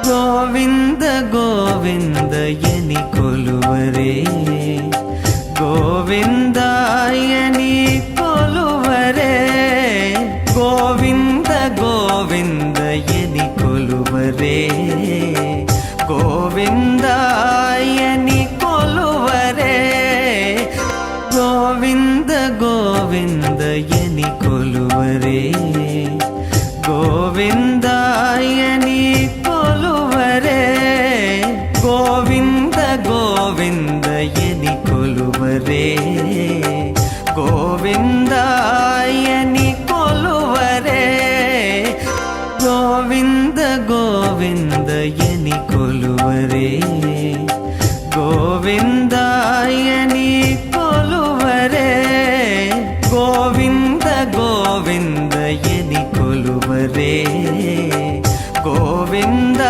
ಗೋವಿಂದ ಗೋವಿಂದ ಎನಿ ಕೊಲುವರೇ ಗೋವಿಂದ ಎನಿ ಕೊಲುವರೇ ಗೋವಿಂದ ಗೋವಿಂದ ಎನಿ ಕೊಲುವರೇ ಗೋವಿಂದ ಎನಿ ಕೊಲುವರೇ ಗೋವಿಂದ ಗೋವಿಂದ ಎನಿ ಕೊಲುವರೇ ಗೋವಿಂದ ಎನಿ ಕೊಲುವರೇ ಗೋವಿಂದ ಗೋವಿಂದ ಎನಿ ಕೊಲುವರೇ ಗೋವಿಂದ ಎನಿ ಕೊಲುವರೇ ಗೋವಿಂದ ಗೋವಿಂದ ಎನಿ ಕೊಲುವರೇ ಗೋವಿಂದ ಎನಿ ಕೊಲುವರೇ ಗೋವಿಂದ ಗೋವಿಂದ ಎನಿ ಕೊಲುವರೇ ಗೋವಿಂದ